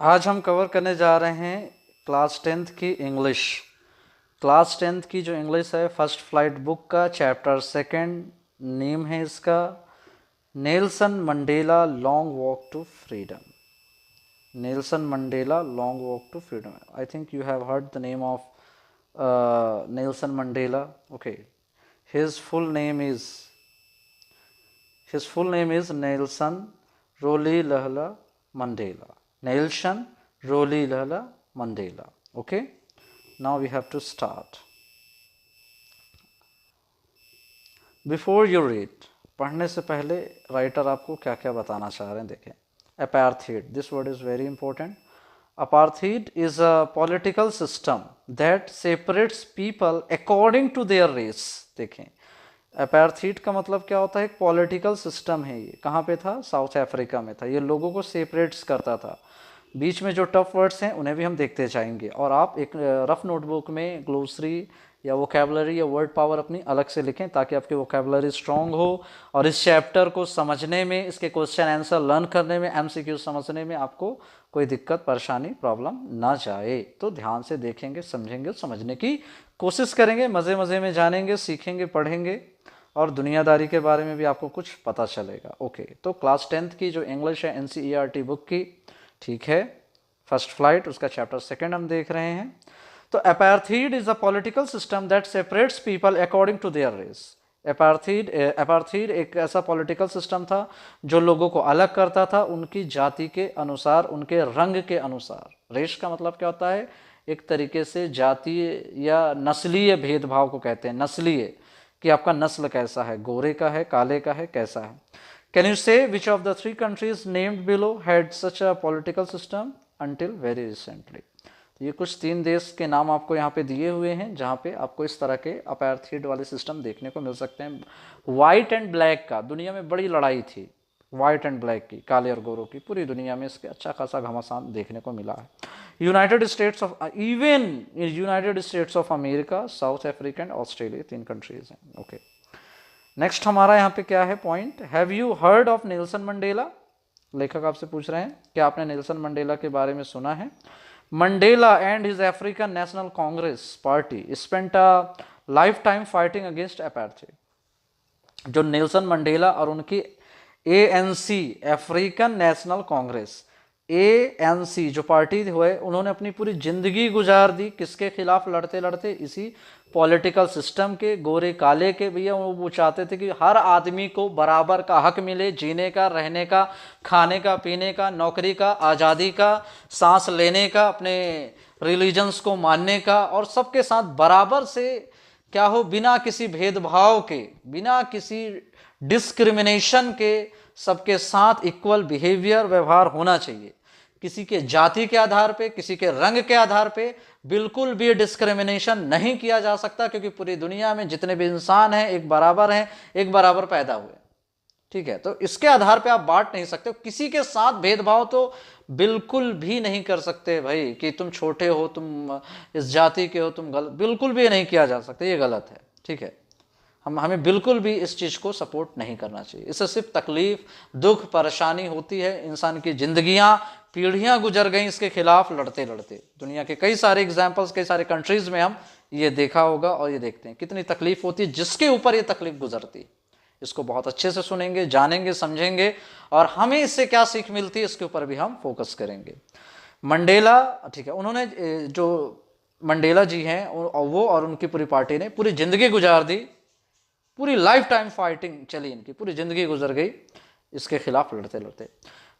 आज हम कवर करने जा रहे हैं क्लास 10th की इंग्लिश। क्लास 10th की जो इंग्लिश है फर्स्ट फ्लाइट बुक का चैप्टर सेकंड, नेम है इसका Nelson Mandela long walk to freedom. Nelson Mandela long walk to freedom. I think you have heard the name of Nelson Mandela. Okay, his full name is Nelson Rolihlahla Mandela. Nelson Rolihlahla Mandela. Okay, now we have to start. Before you read, पढ़ने से पहले writer आपको क्या क्या बताना चाह रहे हैं देखें। Apartheid, this word is very important. Apartheid is a political system that separates people according to their race. देखें, अपार्थीड का मतलब क्या होता है? एक पॉलिटिकल सिस्टम है। ये कहाँ पे था? साउथ अफ्रीका में था। ये लोगों को सेपरेट्स करता था। बीच में जो टफ वर्ड्स हैं उन्हें भी हम देखते जाएंगे, और आप एक रफ नोटबुक में ग्लोसरी या वोकेबलरी या वर्ड पावर अपनी अलग से लिखें ताकि आपकी वोकेबलरी स्ट्रॉन्ग हो और इस चैप्टर को समझने में, इसके क्वेश्चन आंसर लर्न करने में, एमसीक्यू समझने में आपको कोई दिक्कत परेशानी प्रॉब्लम ना जाए। तो ध्यान से देखेंगे, समझेंगे, समझने की कोशिश करेंगे, मज़े मज़े में जानेंगे, सीखेंगे, पढ़ेंगे और दुनियादारी के बारे में भी आपको कुछ पता चलेगा। ओके, तो क्लास 10th की जो इंग्लिश है एनसीईआरटी बुक की, ठीक है, फर्स्ट फ्लाइट, उसका चैप्टर सेकंड हम देख रहे हैं। तो apartheid is a political system that separates people according to their race. Apartheid एक ऐसा पॉलिटिकल सिस्टम था जो लोगों को अलग करता था उनकी जाति के अनुसार, उनके रंग के अनुसार। रेस का मतलब क्या होता है? एक तरीके से जातीय या नस्लीय भेदभाव को कहते हैं। नस्लीय कि आपका नस्ल कैसा है, गोरे का है, काले का है, कैसा है। कैन यू से which of the 3 countries named below had such a political system until very recently. ये कुछ 3 देश के नाम आपको यहाँ पे दिए हुए हैं जहाँ पे आपको इस तरह के अपार्थीड वाले सिस्टम देखने को मिल सकते हैं। वाइट एंड ब्लैक का दुनिया में बड़ी लड़ाई थी, वाइट एंड ब्लैक की, काले और गोरों की। पूरी दुनिया में इसके अच्छा खासा घमासान देखने को मिला है। United states of America, south Africa and Australia, 3 countries हैं। ओके, नेक्स्ट हमारा यहाँ पे क्या है point? Have you heard of Nelson Mandela? लेखक आपसे पूछ रहे हैं कि आपने नेल्सन मंडेला के बारे में सुना है? Mandela and his African National Congress party spent a life time fighting against apartheid. जो नेल्सन मंडेला और उनकी ANC African National Congress, ANC जो पार्टी हुए, उन्होंने अपनी पूरी जिंदगी गुजार दी किसके खिलाफ लड़ते लड़ते? इसी पॉलिटिकल सिस्टम के, गोरे काले के। भैया वो चाहते थे कि हर आदमी को बराबर का हक मिले, जीने का, रहने का, खाने का, पीने का, नौकरी का, आज़ादी का, सांस लेने का, अपने रिलीजन्स को मानने का, और सबके साथ बराबर से क्या हो, बिना किसी भेदभाव के, बिना किसी डिस्क्रिमिनेशन के सबके साथ इक्वल बिहेवियर, व्यवहार होना चाहिए। किसी के जाति के आधार पे, किसी के रंग के आधार पे बिल्कुल भी डिस्क्रिमिनेशन नहीं किया जा सकता, क्योंकि पूरी दुनिया में जितने भी इंसान हैं एक बराबर हैं, एक बराबर पैदा हुए। ठीक है, तो इसके आधार पे आप बांट नहीं सकते। किसी के साथ भेदभाव तो बिल्कुल भी नहीं कर सकते भाई, कि तुम छोटे हो, तुम इस जाति के हो, तुम गलत, बिल्कुल भी नहीं किया जा सकता, ये गलत है। ठीक है, हमें बिल्कुल भी इस चीज़ को सपोर्ट नहीं करना चाहिए। इससे सिर्फ तकलीफ, दुख, परेशानी होती है। इंसान की जिंदगियां, पीढ़ियां गुजर गई इसके खिलाफ लड़ते लड़ते। दुनिया के कई सारे एग्जाम्पल्स, कई सारे कंट्रीज में हम ये देखा होगा और ये देखते हैं कितनी तकलीफ होती है जिसके ऊपर ये तकलीफ गुजरती है। इसको बहुत अच्छे से सुनेंगे, जानेंगे, समझेंगे, और हमें इससे क्या सीख मिलती है इसके ऊपर भी हम फोकस करेंगे। मंडेला, ठीक है, उन्होंने जो मंडेला जी हैं वो और उनकी पूरी पार्टी ने पूरी जिंदगी गुजार दी, पूरी लाइफ टाइम फाइटिंग चली, इनकी पूरी जिंदगी गुजर गई इसके खिलाफ लड़ते लड़ते।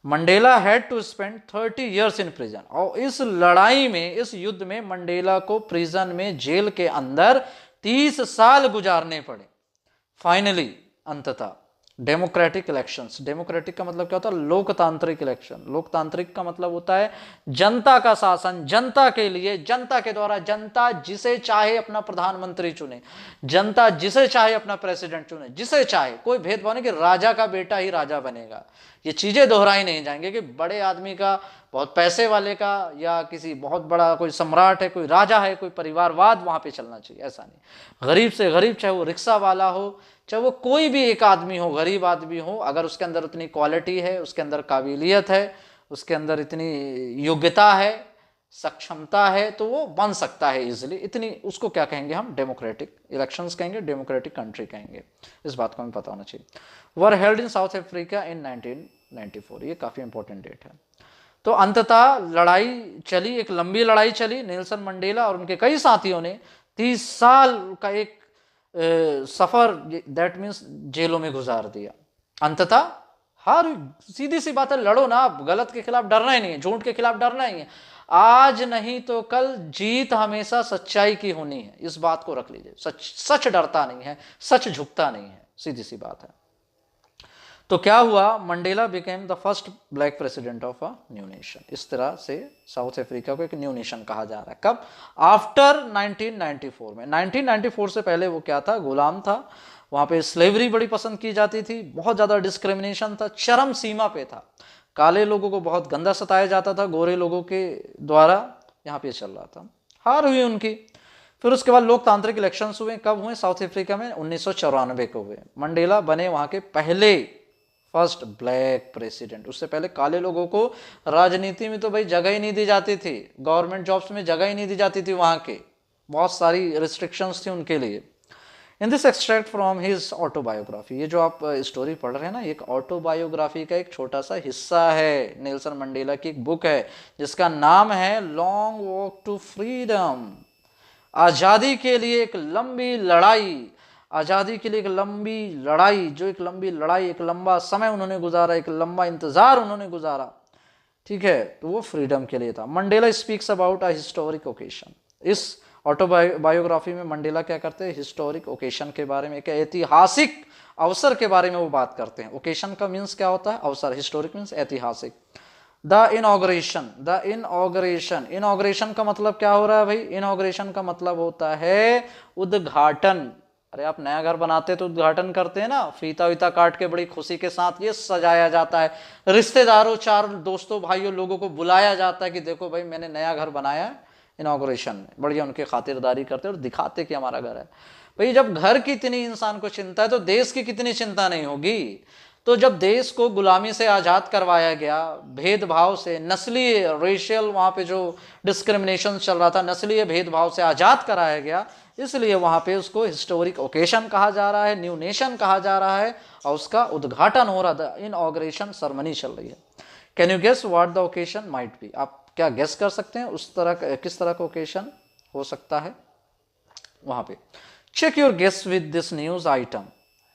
Mandela had to spend 30 years in prison, और इस लड़ाई में, इस युद्ध में मंडेला को प्रिजन में, जेल के अंदर 30 साल गुजारने पड़े। फाइनली, अंततः डेमोक्रेटिक इलेक्शंस। डेमोक्रेटिक का मतलब क्या होता है? लोकतांत्रिक इलेक्शन। लोकतांत्रिक का मतलब होता है जनता का शासन, जनता के लिए, जनता के द्वारा, जनता जिसे चाहे अपना प्रधानमंत्री चुने, जनता जिसे चाहे अपना प्रेसिडेंट चुने, जिसे चाहे, कोई भेदभाव नहीं कि राजा का बेटा ही राजा बनेगा। ये चीजें दोहराई नहीं जाएंगे कि बड़े आदमी का, बहुत पैसे वाले का, या किसी बहुत बड़ा कोई सम्राट है, कोई राजा है, कोई परिवारवाद वहां पे चलना चाहिए, ऐसा नहीं। गरीब से गरीब, चाहे वो रिक्शा वाला हो, चाहे वो कोई भी एक आदमी हो, गरीब आदमी हो, अगर उसके अंदर उतनी क्वालिटी है, उसके अंदर काबिलियत है, उसके अंदर इतनी योग्यता है, सक्षमता है, तो वो बन सकता है इजिली। इतनी उसको क्या कहेंगे हम, डेमोक्रेटिक इलेक्शंस कहेंगे, डेमोक्रेटिक कंट्री कहेंगे। इस बात को हमें पता होना चाहिए। Were held in south Africa in 1994, ये काफ़ी इंपॉर्टेंट डेट है। तो अंततः लड़ाई चली, एक लंबी लड़ाई चली। नेल्सन मंडेला और उनके कई साथियों ने 30 साल का एक सफ़र, दैट मीन्स जेलों में गुजार दिया। अंततः हार, सीधी सी बात है, लड़ो ना, आप गलत के खिलाफ डरना ही नहीं है, झूठ के खिलाफ डरना ही है। आज नहीं तो कल जीत हमेशा सच्चाई की होनी है, इस बात को रख लीजिए। सच डरता नहीं है, सच झुकता नहीं है, सीधी सी बात है। तो क्या हुआ, Mandela became the first black president of a new nation. इस तरह से साउथ अफ्रीका को एक न्यू नेशन कहा जा रहा है। कब, आफ्टर 1994 में। 1994 से पहले वो क्या था, गुलाम था। वहाँ पे स्लेवरी बड़ी पसंद की जाती थी, बहुत ज़्यादा डिस्क्रिमिनेशन था, चरम सीमा पे था। काले लोगों को बहुत गंदा सताया जाता था गोरे लोगों के द्वारा, यहाँ पे चल रहा था। हार हुई उनकी। फिर उसके बाद लोकतांत्रिक इलेक्शंस हुए। कब हुए, साउथ अफ्रीका में 1994 को हुए। मंडेला बने वहाँ के पहले फर्स्ट ब्लैक प्रेसिडेंट। उससे पहले काले लोगों को राजनीति में तो भाई जगह ही नहीं दी जाती थी, गवर्नमेंट जॉब्स में जगह ही नहीं दी जाती थी, वहाँ के बहुत सारी रिस्ट्रिक्शंस थी उनके लिए। In this extract from his autobiography, ये जो आप स्टोरी पढ़ रहे हैं ना, एक ऑटोबायोग्राफी का एक छोटा सा हिस्सा है। नेल्सन मंडेला की एक बुक है जिसका नाम है लॉन्ग वॉक टू फ्रीडम, आज़ादी के लिए एक लंबी लड़ाई। आज़ादी के लिए एक लंबी लड़ाई, जो एक लंबी लड़ाई, एक लंबा समय उन्होंने गुजारा, एक लंबा इंतजार उन्होंने गुजारा, ठीक है, तो वो फ्रीडम के लिए था। Mandela speaks about a historic occasion. इस ऑटोबायोग्राफी में मंडेला क्या करते हैं, हिस्टोरिक ओकेशन के बारे में, एक ऐतिहासिक अवसर के बारे में वो बात करते हैं। ओकेशन का मीन्स क्या होता है, अवसर, हिस्टोरिक मीन्स ऐतिहासिक। The inauguration, the inauguration, inauguration का मतलब क्या हो रहा है भाई, इनॉग्रेशन का मतलब होता है उद्घाटन। अरे आप नया घर बनाते तो उद्घाटन करते हैं ना, फीता वीता काट के बड़ी खुशी के साथ ये सजाया जाता है, रिश्तेदारों, चार दोस्तों भाइयों लोगों को बुलाया जाता है कि देखो भाई मैंने नया घर बनाया है। इनॉग्रेशन में बढ़िया उनकी खातिरदारी करते और दिखाते कि हमारा घर है। भाई जब घर की इतनी इंसान को चिंता है तो देश की कितनी चिंता नहीं होगी। तो जब देश को गुलामी से आज़ाद करवाया गया, भेदभाव से, नस्लीय रेशियल वहाँ पे जो डिस्क्रिमिनेशन चल रहा था, नस्लीय भेदभाव से आज़ाद कराया गया, इसलिए वहाँ पे उसको हिस्टोरिक ओकेशन कहा जा रहा है, न्यू नेशन कहा जा रहा है, और उसका उद्घाटन हो रहा था, इनऑग्रेशन सेरेमनी चल रही है। Can you guess what the occasion might be, आप क्या गेस कर सकते हैं उस तरह का, किस तरह का ओकेशन हो सकता है वहाँ पे। Check your guess with this news item,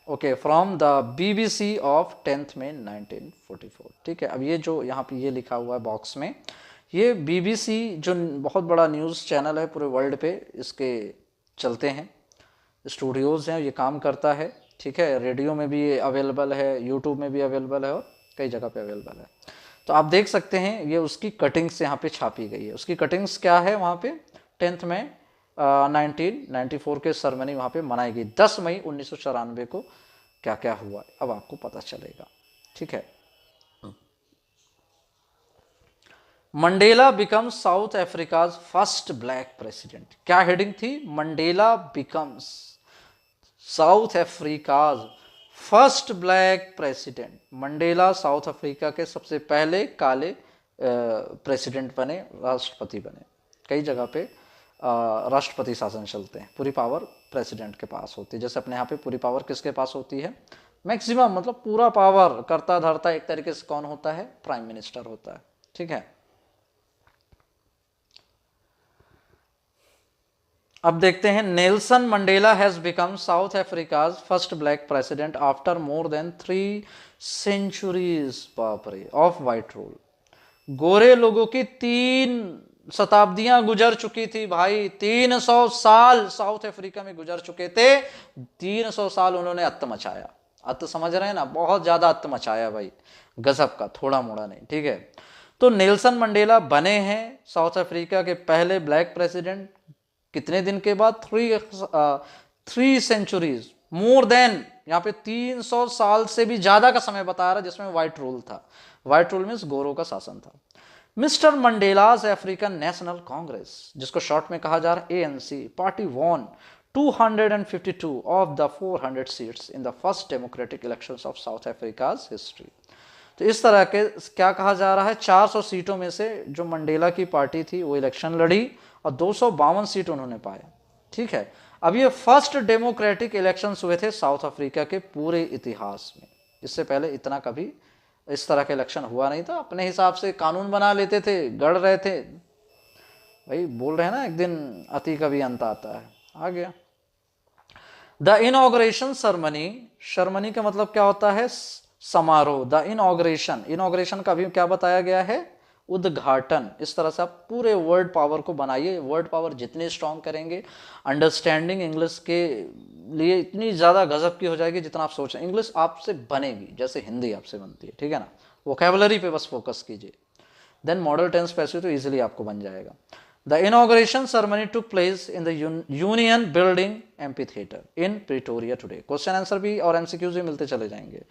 okay, from the BBC of 10 May 1944। ठीक है, अब ये जो यहाँ पे ये लिखा हुआ है बॉक्स में, ये BBC जो बहुत बड़ा न्यूज़ चैनल है पूरे वर्ल्ड पे, इसके चलते हैं, स्टूडियोज़ हैं, ये काम करता है, ठीक है, रेडियो में भी अवेलेबल है, यूट्यूब में भी अवेलेबल है और कई जगह पे अवेलेबल है। तो आप देख सकते हैं ये उसकी कटिंग्स यहाँ पे छापी गई है। उसकी कटिंग्स क्या है, वहाँ पे 10 मई 1994 के सेरेमनी वहाँ पे मनाई गई। 10 मई 1994 को क्या क्या हुआ अब आपको पता चलेगा, ठीक है। Mandela becomes south Africa's first black president. क्या हेडिंग थी, Mandela becomes south Africa's first black president. Mandela south Africa के सबसे पहले काले प्रेसिडेंट बने, राष्ट्रपति बने। कई जगह पे राष्ट्रपति शासन चलते हैं, पूरी पावर प्रेसिडेंट के पास होती है। जैसे अपने यहाँ पे पूरी पावर किसके पास होती है, मैक्सिमम, मतलब पूरा पावर करता धरता एक तरीके से कौन होता है, प्राइम मिनिस्टर होता है, ठीक है। अब देखते हैं, Nelson Mandela has become South Africa's first black president after more than 3 centuries, बाप रे, ऑफ वाइट रूल। गोरे लोगों की 3 शताब्दियां गुजर चुकी थी भाई, 300 साल साउथ अफ्रीका में गुजर चुके थे। 300 साल उन्होंने अत्त मचाया, अत्त समझ रहे हैं ना, बहुत ज्यादा अत्त मचाया भाई, गजब का, थोड़ा मोड़ा नहीं, ठीक है। तो नेल्सन मंडेला बने हैं साउथ अफ्रीका के पहले ब्लैक प्रेसिडेंट। कितने दिन के बाद, 3 सेंचुरीज, मोर देन, यहाँ पे 300 साल से भी ज्यादा का समय बता रहा है जिसमें व्हाइट रूल था। व्हाइट रूल मीन्स गोरों का शासन था। Mister Mandela's African National Congress, जिसको शॉर्ट में कहा जा रहा है ANC, party won 252 of the 400 seats in the first democratic elections of South Africa's history। तो इस तरह के क्या कहा जा रहा है, 400 सीटों में से जो मंडेला की पार्टी थी वो इलेक्शन लड़ी और 252 सीट उन्होंने पाए। ठीक है, अब ये फर्स्ट डेमोक्रेटिक इलेक्शंस हुए थे साउथ अफ्रीका के पूरे इतिहास में। इससे पहले इतना कभी इस तरह का इलेक्शन हुआ नहीं था। अपने हिसाब से कानून बना लेते थे, गढ़ रहे थे। भाई बोल रहे हैं ना, एक दिन अति कभी अंत आता है। आ गया द इनॉग्रेशन सेरेमनी। सेरेमनी का मतलब क्या होता है, समारोह। द इनॉग्रेशन, इनॉग्रेशन का भी क्या बताया गया है, उद्घाटन। इस तरह से आप पूरे वर्ड पावर को बनाइए। वर्ड पावर जितनी स्ट्रांग करेंगे, अंडरस्टैंडिंग इंग्लिश के लिए इतनी ज़्यादा गजब की हो जाएगी जितना आप सोचें। इंग्लिश आपसे बनेगी जैसे हिंदी आपसे बनती है, ठीक है ना। वोकेबलरी पे बस फोकस कीजिए, देन मॉडल टेंस पैसिव तो इजीली आपको बन जाएगा। The inauguration ceremony took place in the Union Building Amphitheater in Pretoria today. Question answer भी और एमसीक्यूज भी मिलते चले जाएंगे।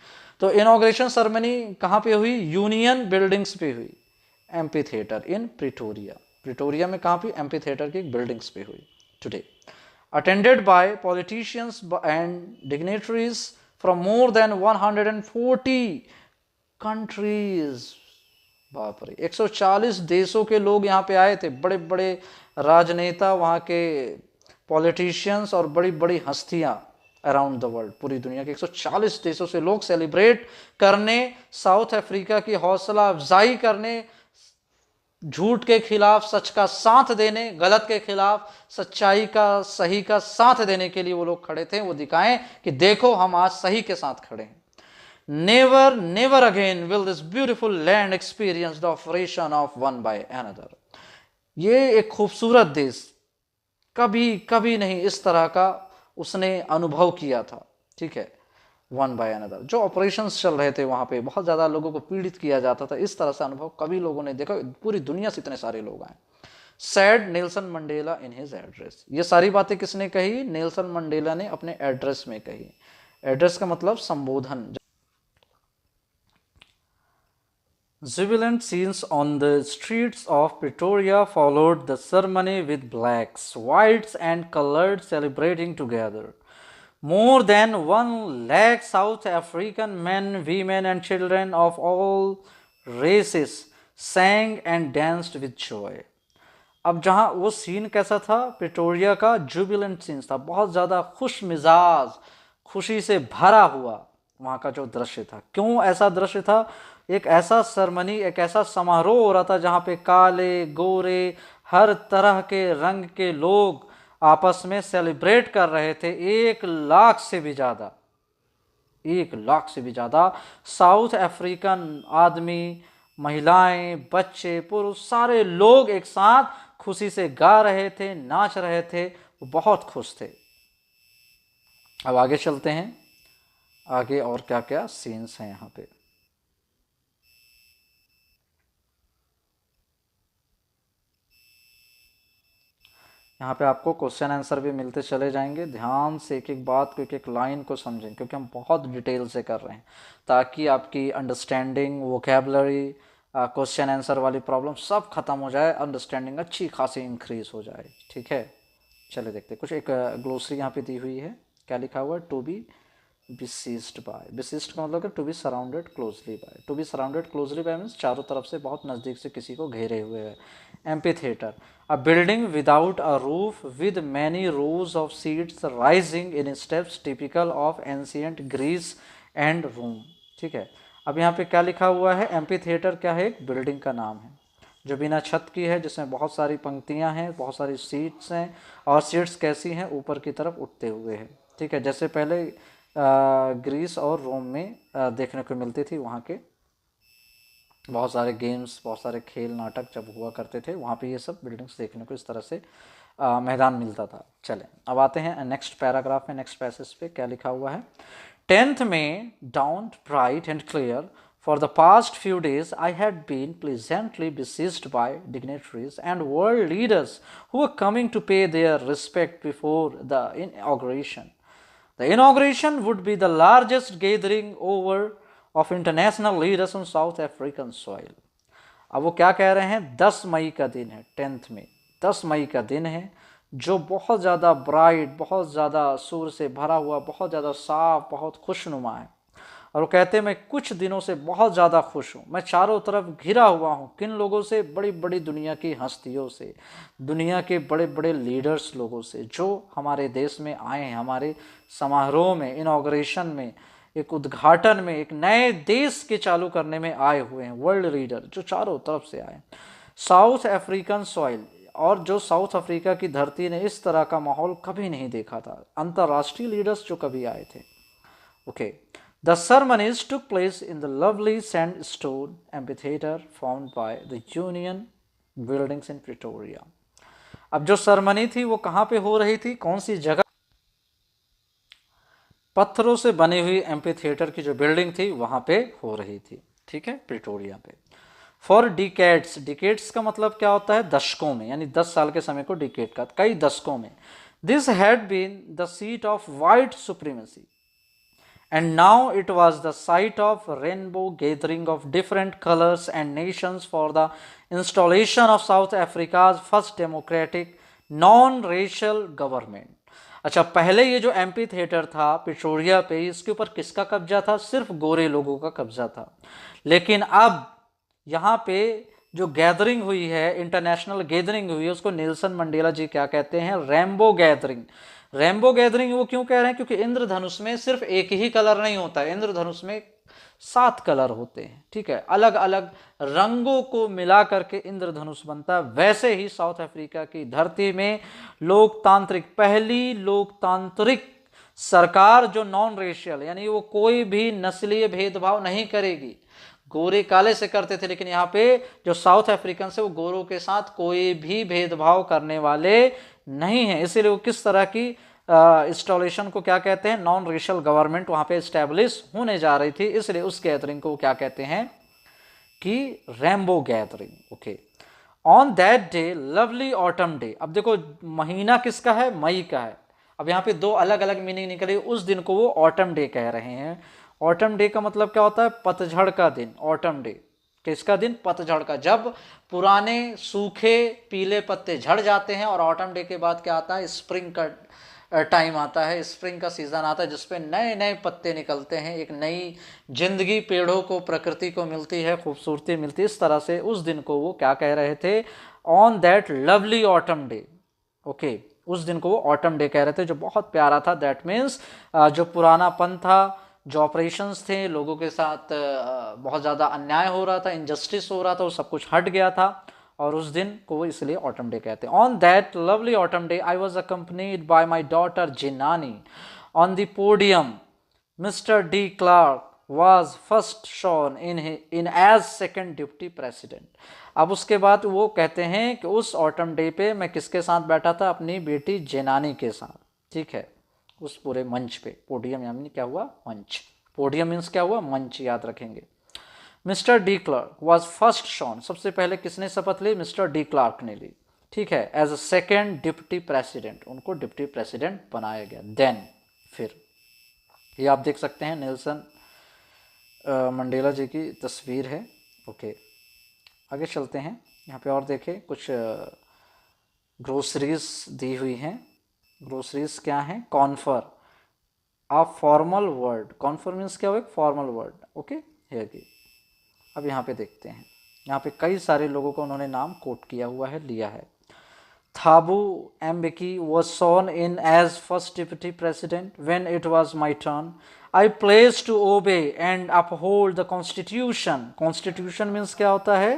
तो इनॉग्रेशन सेरेमनी कहाँ पे हुई, यूनियन बिल्डिंग्स पे हुई, एम्पीथिएटर इन प्रिटोरिया। प्रिटोरिया में कहाँ पे, एम्पीथिएटर की बिल्डिंग्स पे हुई today. Attended by politicians and dignitaries from more than 140 countries. बाप रे, 140 देशों के लोग यहाँ पे आए थे। बड़े बड़े राजनेता, वहाँ के पॉलिटिशियंस और बड़ी बड़ी हस्तियाँ अराउंड द वर्ल्ड, पूरी दुनिया के 140 देशों से लोग सेलिब्रेट करने, साउथ अफ्रीका की हौसला अफजाई करने, झूठ के खिलाफ सच का साथ देने, गलत के खिलाफ सच्चाई का, सही का साथ देने के लिए वो लोग खड़े थे। वो दिखाएं कि देखो हम आज सही के साथ खड़े हैं। Never, never again will this beautiful land experience the operation of one by another. ये एक खूबसूरत देश कभी कभी नहीं इस तरह का उसने अनुभव किया था। ठीक है, वन बाय अनदर, जो ऑपरेशंस चल रहे थे वहाँ पे, बहुत ज़्यादा लोगों को पीड़ित किया जाता था, इस तरह से अनुभव कभी लोगों ने देखा। पूरी दुनिया से इतने सारे लोग आए। Sad Nelson Mandela in his address. ये सारी बातें किसने कही, नेल्सन मंडेला ने अपने एड्रेस में कही। एड्रेस का मतलब संबोधन। Jubilant scenes on the streets of Pretoria followed the ceremony with blacks, whites and colored celebrating together. More than 1 lakh South African men, women and children of all races sang and danced with joy. अब जहाँ वो scene कैसा था, Pretoria का Jubilant scene था, बहुत ज़्यादा खुश मिजाज, खुशी से भरा हुआ वहाँ का जो दृश्य था। क्यों ऐसा दृश्य था, एक ऐसा सेरेमनी, एक ऐसा समारोह हो रहा था जहाँ पे काले गोरे हर तरह के रंग के लोग आपस में सेलिब्रेट कर रहे थे। 1 लाख से भी ज़्यादा, 1 लाख से भी ज़्यादा साउथ अफ्रीकन आदमी, महिलाएं, बच्चे, पुरुष, सारे लोग एक साथ खुशी से गा रहे थे, नाच रहे थे, वो बहुत खुश थे। अब आगे चलते हैं, आगे और क्या क्या सीन्स हैं यहाँ पे। यहाँ पे आपको क्वेश्चन आंसर भी मिलते चले जाएंगे। ध्यान से एक एक बात को, एक एक लाइन को समझें, क्योंकि हम बहुत डिटेल से कर रहे हैं, ताकि आपकी अंडरस्टैंडिंग, वोकेबलरी, क्वेश्चन आंसर वाली प्रॉब्लम सब खत्म हो जाए, अंडरस्टैंडिंग अच्छी खासी इंक्रीज हो जाए। ठीक है, चलिए देखते हैं। कुछ एक ग्लोसरी यहाँ पे दी हुई है। क्या लिखा हुआ है, to be besieged by. Besieged का मतलब है to be surrounded closely by. To be surrounded closely by means चारों तरफ से बहुत नज़दीक से किसी को घेरे हुए है। Amphitheatre, a building without a roof with many rows of seats rising in steps typical of ancient Greece and Rome. ठीक है, अब यहाँ पे क्या लिखा हुआ है, एम्पीथिएटर क्या है, एक बिल्डिंग का नाम है जो बिना छत की है, जिसमें बहुत सारी पंक्तियाँ हैं, बहुत सारी सीट्स हैं, और सीट्स कैसी हैं, ऊपर की तरफ उठते हुए हैं। ठीक है, जैसे पहले ग्रीस और रोम में देखने को मिलती थी। वहाँ के बहुत सारे गेम्स, बहुत सारे खेल नाटक जब हुआ करते थे, वहाँ पे ये सब बिल्डिंग्स देखने को इस तरह से मैदान मिलता था। चलें अब आते हैं नेक्स्ट पैराग्राफ में, नेक्स्ट पैसेज पे क्या लिखा हुआ है। 10th May dawned bright and clear. For the past few days, I had been pleasantly besieged by dignitaries and world leaders who were coming to pay their respect before the inauguration. The inauguration would be the largest gathering over of international leaders on South African soil. अब वो क्या कह रहे हैं, 10 मई का दिन है, 10th में 10 मई का दिन है, जो बहुत ज़्यादा ब्राइट, बहुत ज़्यादा सूर्य से भरा हुआ, बहुत ज़्यादा साफ, बहुत खुशनुमा है। और वो कहते हैं मैं कुछ दिनों से बहुत ज़्यादा खुश हूँ, मैं चारों तरफ घिरा हुआ हूँ किन लोगों से, बड़ी बड़ी दुनिया की हस्तियों से, दुनिया के बड़े बड़े लीडर्स लोगों से जो हमारे देश में आए हैं, हमारे समारोह में, इनॉग्रेशन में, एक उद्घाटन में, एक नए देश के चालू करने में आए हुए हैं, वर्ल्ड लीडर जो चारों तरफ से आए। साउथ अफ्रीकन सॉइल, और जो साउथ अफ्रीका की धरती ने इस तरह का माहौल कभी नहीं देखा था, अंतर्राष्ट्रीय लीडर्स जो कभी आए थे। Okay, the ceremonies took place in the lovely sandstone amphitheater formed by the Union buildings in Pretoria। अब जो सरमनी थी वो कहाँ पे हो रही थी, कौन सी जगह? पत्थरों से बनी हुई एम्फीथिएटर की जो बिल्डिंग थी वहां पे हो रही थी, ठीक है, प्रिटोरिया पे। फॉर डिकेड्स, डिकेड्स का मतलब क्या होता है, दशकों में, यानी 10 साल के समय को डिकेड का, कई दशकों में। This had been the seat of white supremacy and now it was the site of rainbow gathering of different colors and nations for the installation of South Africa's first democratic non-racial government। अच्छा, पहले ये जो amphi theatre था Pretoria पे, इसके ऊपर किसका कब्जा था? सिर्फ गोरे लोगों का कब्जा था। लेकिन अब यहाँ पे जो गैदरिंग हुई है, इंटरनेशनल गैदरिंग हुई है, उसको नेल्सन मंडेला जी क्या कहते हैं? Rainbow gathering. रेनबो गैदरिंग वो क्यों कह रहे हैं? क्योंकि इंद्रधनुष में सिर्फ एक ही कलर नहीं होता है, इंद्रधनुष में 7 कलर होते हैं, ठीक है, अलग अलग रंगों को मिला करके इंद्रधनुष बनता है। वैसे ही साउथ अफ्रीका की धरती में लोकतांत्रिक, पहली लोकतांत्रिक सरकार जो नॉन रेशियल, यानी वो कोई भी नस्लीय भेदभाव नहीं करेगी, गोरे काले से करते थे, लेकिन यहाँ पे जो साउथ अफ्रीकन से वो गोरों के साथ कोई भी भेदभाव करने वाले नहीं है। इसीलिए वो किस तरह की इंस्टॉलेशन को क्या कहते हैं? नॉन रेशियल गवर्नमेंट वहाँ पे इस्टेब्लिश होने जा रही थी, इसलिए उस गैदरिंग को क्या कहते हैं कि rainbow gathering. Okay, on that day lovely autumn day. अब देखो महीना किसका है? मई का है। अब यहाँ पे 2 अलग अलग मीनिंग निकली। उस दिन को वो ऑटम डे कह रहे हैं। ऑटम डे का मतलब क्या होता है? पतझड़ का दिन। ऑटम डे किसका दिन? पतझड़ का, जब पुराने सूखे पीले पत्ते झड़ जाते हैं। और ऑटम डे के बाद क्या आता है? स्प्रिंग का टाइम आता है, स्प्रिंग का सीजन आता है, जिसपे नए नए पत्ते निकलते हैं, एक नई जिंदगी पेड़ों को, प्रकृति को मिलती है, खूबसूरती मिलती है। इस तरह से उस दिन को वो क्या कह रहे थे? On that lovely autumn day. Okay, उस दिन को वो ऑटम डे कह रहे थे, जो बहुत प्यारा था। दैट मीन्स जो पुरानापन था, जो ऑपरेशंस थे, लोगों के साथ बहुत ज़्यादा अन्याय हो रहा था, इनजस्टिस हो रहा था, वो सब कुछ हट गया था, और उस दिन को इसलिए ऑटम डे कहते हैं। On that lovely autumn day I was accompanied by my daughter Jinani on the podium. Mister D Clark was first shown in as second deputy president। अब उसके बाद वो कहते हैं कि उस ऑटम डे पे मैं किसके साथ बैठा था? अपनी बेटी जेनानी के साथ, ठीक है, उस पूरे मंच पे। पोडियम यानी क्या हुआ? मंच। पोडियम मीन्स क्या हुआ? मंच, याद रखेंगे। Mister D Klerk was first sworn, सबसे पहले किसने शपथ ली? मिस्टर डी क्लार्क ने ली, ठीक है, as a second deputy president, उनको डिप्टी प्रेसिडेंट बनाया गया। देन फिर ये आप देख सकते हैं नेल्सन मंडेला जी की तस्वीर है। ओके, आगे चलते हैं। यहाँ पे और देखें, कुछ ग्रोसरीज दी हुई हैं। ग्रोसरीज क्या है? Confer, a formal word. Confer means क्या हुआ? एक फॉर्मल वर्ड। ओके, हियर की। अब यहाँ पे देखते हैं, यहाँ पे कई सारे लोगों को उन्होंने नाम कोट किया हुआ है, लिया है। Thabo Mbeki was sworn in as first deputy president. When it was my turn, I pledged to obey and uphold the constitution. Constitution means क्या होता है?